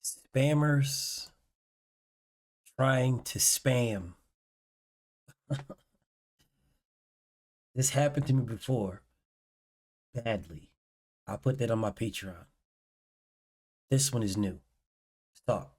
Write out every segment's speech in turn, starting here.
Spammers trying to spam. This happened to me before. Badly. I'll put that on my Patreon. This one is new. Stop.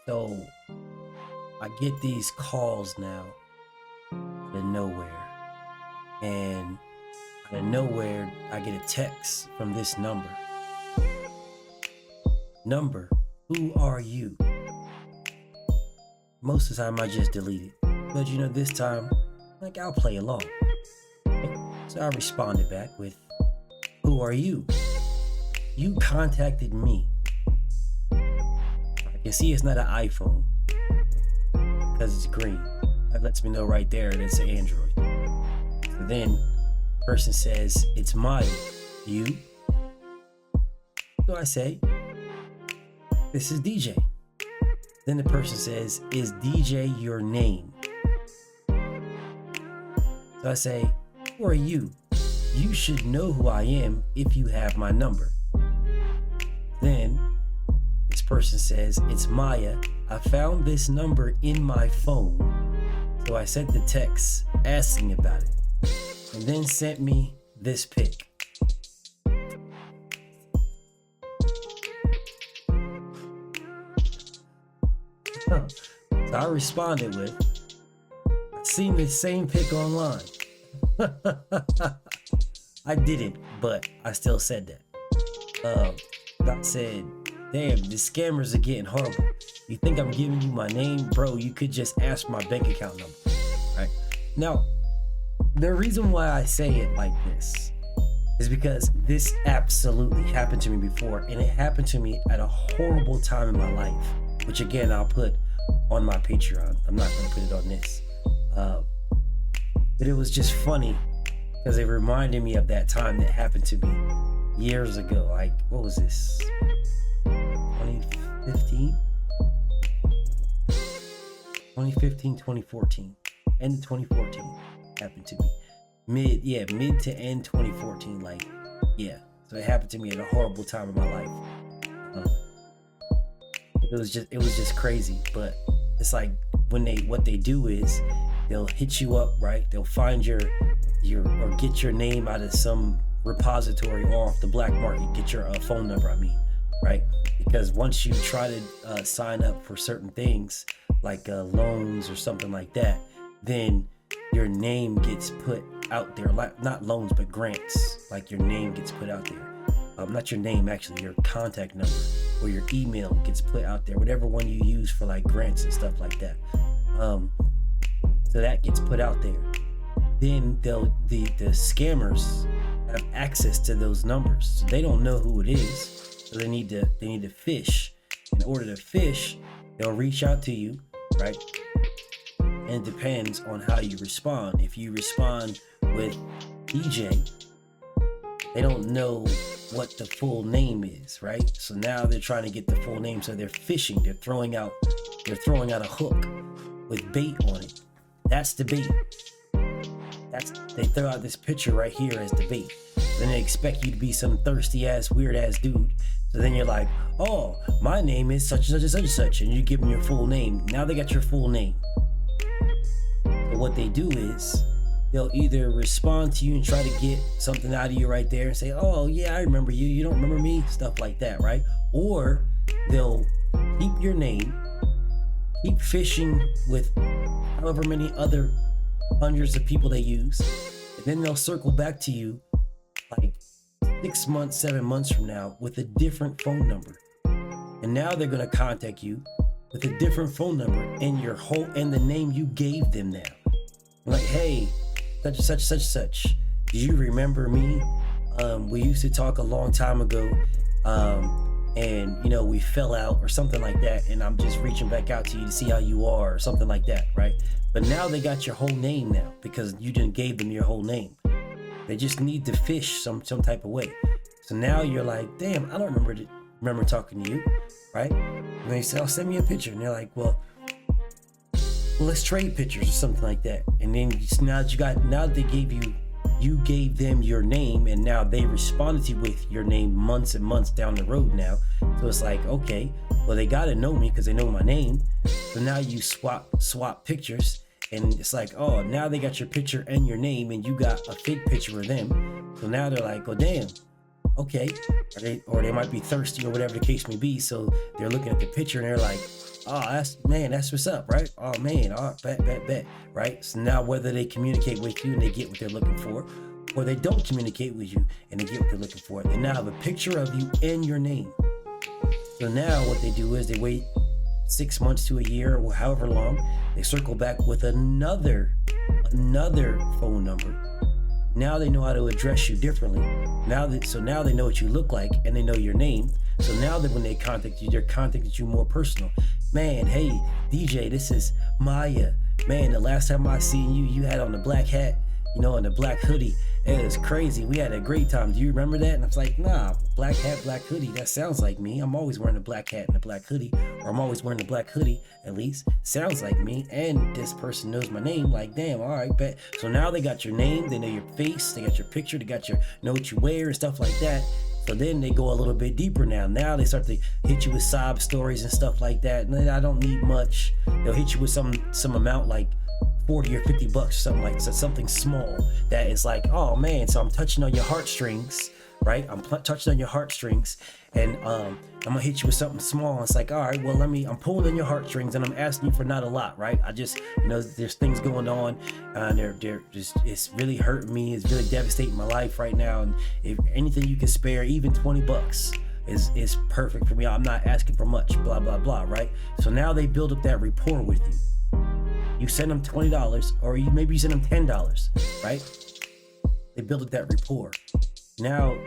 So I get these calls now out of nowhere. And out of nowhere, I get a text from this number. Number, who are you? Most of the time I just delete it. But you know, this time, like, I'll play along. So I responded back with, who are you? You contacted me. I can see it's not an iPhone because it's green. That lets me know right there that it's an Android. So then person says, it's Maya. You? So I say, this is DJ. Then the person says, is DJ your name? So I say, who are you? You should know who I am if you have my number. Then this person says, it's Maya. I found this number in my phone. So I sent the text asking about it. And then sent me this pic. So I responded with, I've seen this same pic online. I didn't, but I still said that. I said, damn, the scammers are getting horrible. You think I'm giving you my name? Bro, you could just ask my bank account number. Right? Now, the reason why I say it like this is because this absolutely happened to me before, and it happened to me at a horrible time in my life, which again, I'll put on my Patreon. I'm not going to put it on this. But it was just funny because it reminded me of that time that happened to me years ago. Like, what was this? 2015? 2014. End of 2014 happened to me. Mid to end 2014. Like, yeah. So it happened to me at a horrible time in my life. It was just crazy. But it's like what they do is they'll hit you up, right? They'll find your or get your name out of some repository or off the black market, get your phone number, right? Because once you try to sign up for certain things like loans or something like that, then your name gets put out there, like not loans but grants, like your name gets put out there. Not your name, actually, your contact number or your email gets put out there, whatever one you use for like grants and stuff like that. So that gets put out there. Then the scammers have access to those numbers, so they don't know who it is. So they need to fish. In order to fish, they'll reach out to you, right? And it depends on how you respond. If you respond with DJ, they don't know what the full name is, right? So now they're trying to get the full name, so they're fishing. They're throwing out a hook with bait on it. That's the bait. They throw out this picture right here as the bait. Then they expect you to be some thirsty ass, weird ass dude. So then you're like, oh, my name is such and such and such and such, and you give them your full name. Now they got your full name. But what they do is they'll either respond to you and try to get something out of you right there and say, oh yeah, I remember you. You don't remember me? Stuff like that, right? Or they'll keep your name, keep fishing with however many other hundreds of people they use, and then they'll circle back to you like 6 months, 7 months from now with a different phone number. And now they're gonna contact you with a different phone number and the name you gave them now. Like, hey, such and such, such and such. Do you remember me? We used to talk a long time ago. And you know, we fell out or something like that, and I'm just reaching back out to you to see how you are or something like that, right? But now they got your whole name now because you didn't gave them your whole name. They just need to fish some type of way. So now you're like, damn, I don't remember remember talking to you, right? And they say, "Oh, send me a picture," and they're like, "Well, let's trade pictures or something like that." And then now that they gave you gave them your name, and now they responded to you with your name months and months down the road now. So it's like, okay, well, they gotta know me because they know my name. So now you swap pictures, and it's like, oh, now they got your picture and your name, and you got a fake picture of them. So now they're like, oh, damn, okay. Or they might be thirsty or whatever the case may be. So they're looking at the picture and they're like, oh, that's what's up, right? Oh man, bet, right? So now whether they communicate with you and they get what they're looking for, or they don't communicate with you and they get what they're looking for, they now have a picture of you and your name. So now what they do is they wait 6 months to a year or however long, they circle back with another phone number. Now they know how to address you differently. Now they know what you look like and they know your name. So now that when they contact you, they're contacting you more personal. Man, hey, DJ, this is Maya. Man, the last time I seen you, you had on the black hat, and the black hoodie. It was crazy. We had a great time. Do you remember that? And I was like, nah, black hat, black hoodie. That sounds like me. I'm always wearing a black hat and a black hoodie, or I'm always wearing a black hoodie, at least. Sounds like me. And this person knows my name. Like, damn, all right, bet. So now they got your name, they know your face, they got your picture, they got know what you wear and stuff like that. So then they go a little bit deeper now. Now they start to hit you with sob stories and stuff like that. And I don't need much. They'll hit you with some amount like $40 or $50, something small that is like, oh man, so I'm touching on your heartstrings, right? I'm touching on your heartstrings, and I'm gonna hit you with something small. It's like, all right, well, I'm pulling on your heartstrings, and I'm asking you for not a lot, right? I just, there's things going on, and they're just, it's really hurting me. It's really devastating my life right now, and if anything you can spare, even $20 is perfect for me. I'm not asking for much, blah blah blah, right? So now they build up that rapport with you. You send them $20, or maybe you send them $10, right? They build up that rapport. Now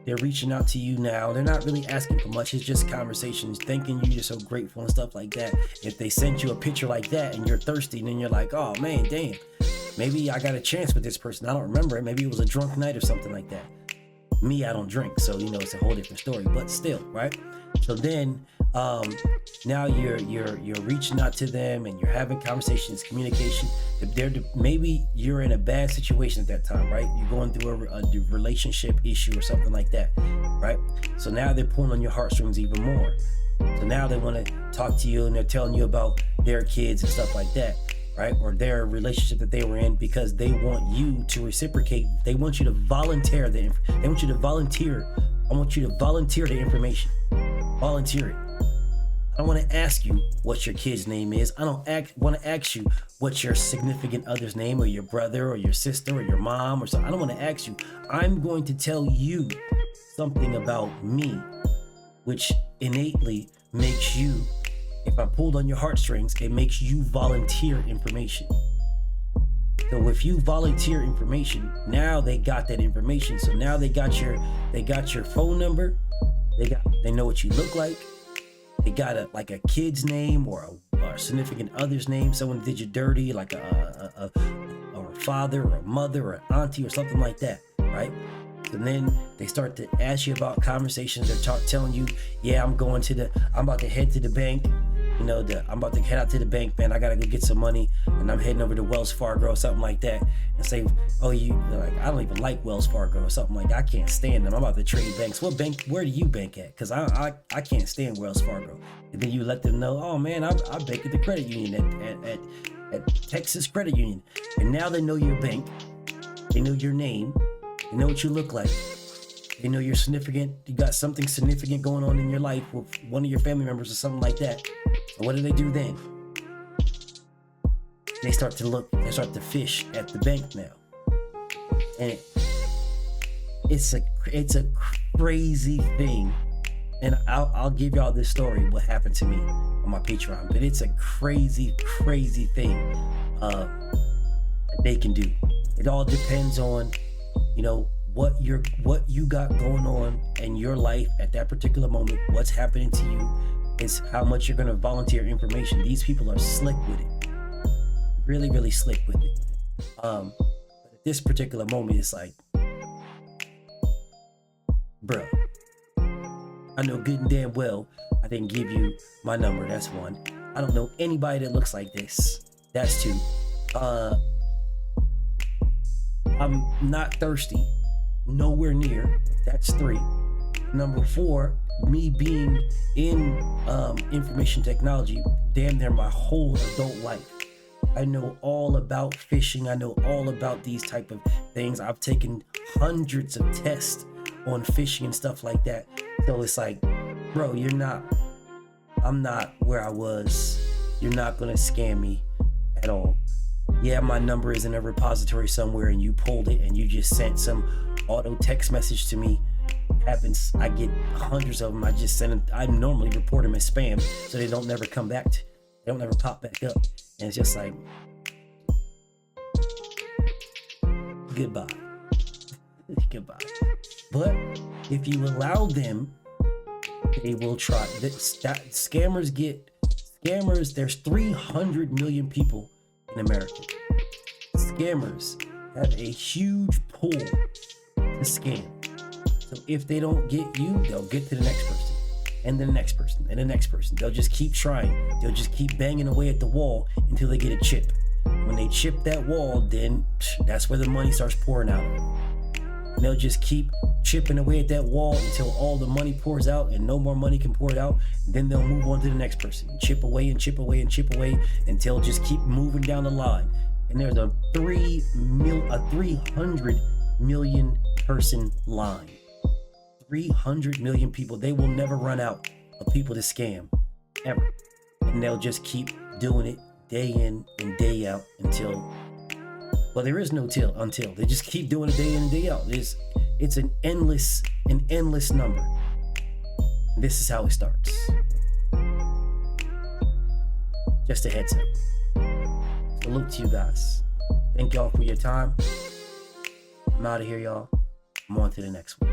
they're reaching out to you now. They're not really asking for much. It's just conversations, thanking you, you're so grateful and stuff like that. If they sent you a picture like that and you're thirsty, then you're like, oh man, damn, maybe I got a chance with this person. I don't remember it. Maybe it was a drunk night or something like that. Me, I don't drink, so it's a whole different story, but still, right? So then now you're reaching out to them and you're having conversations, communication. Maybe you're in a bad situation at that time, right? You're going through a relationship issue or something like that, right? So now they're pulling on your heartstrings even more. So now they want to talk to you and they're telling you about their kids and stuff like that, right? Or their relationship that they were in, because they want you to reciprocate. They want you to volunteer I want you to volunteer the information. Volunteer it. I don't want to ask you what your kid's name is. I don't want to ask you what your significant other's name, or your brother or your sister or your mom or something. I don't want to ask you. I'm going to tell you something about me, which innately makes you, if I pulled on your heartstrings, it makes you volunteer information. So if you volunteer information, now they got that information. So now they got your phone number. They know what you look like. They got a kid's name or a significant other's name. Someone did you dirty, like a father or a mother or an auntie or something like that, right? And then they start to ask you about conversations. They're telling you, yeah, I'm about to head to the bank. I'm about to head out to the bank, man. I gotta go get some money, and I'm heading over to Wells Fargo or something like that. And say, oh, I don't even like Wells Fargo or something like that. I can't stand them. I'm about to trade banks. What bank? Where do you bank at? Because I can't stand Wells Fargo. And then you let them know, oh man, I bank at the credit union at Texas Credit Union. And now they know your bank. They know your name. They know what you look like. They know you're significant. You got something significant going on in your life with one of your family members or something like that. So what do they do then? They start to fish at the bank now. And it's a crazy thing. And I'll give y'all this story, what happened to me on my Patreon. But it's a crazy, crazy thing that they can do. It all depends on, what you got going on in your life at that particular moment. What's happening to you is how much you're going to volunteer information. These people are slick with it. Really, really slick with it. But at this particular moment, it's like, bro, I know good and damn well I didn't give you my number. That's one. I don't know anybody that looks like this. That's two. I'm not thirsty. Nowhere near. That's three. Number four, me being in information technology damn near my whole adult life. I know all about fishing. I know all about these type of things. I've taken hundreds of tests on fishing and stuff like that. So it's like, bro, I'm not where I was. You're not gonna scam me at all. Yeah, my number is in a repository somewhere and you pulled it and you just sent some auto text message to me. Happens. I get hundreds of them. I just send them. I normally report them as spam so they don't never come back. They don't never pop back up. And it's just like, goodbye. Goodbye. But if you allow them, they will try. Scammers, there's 300 million people in America. Scammers have a huge pool to scam. So if they don't get you, they'll get to the next person, and the next person, and the next person. They'll just keep trying. They'll just keep banging away at the wall until they get a chip. When they chip that wall, then that's where the money starts pouring out. And they'll just keep chipping away at that wall until all the money pours out and no more money can pour it out. Then they'll move on to the next person. Chip away and chip away and chip away until just keep moving down the line. And there's a 300 million person line. 300 million people. They will never run out of people to scam, ever. And they'll just keep doing it day in and day out until, well, there is no until. They just keep doing it day in and day out. It's an endless number. And this is how it starts. Just a heads up. Salute to you guys. Thank y'all for your time. I'm out of here, y'all. I'm on to the next one.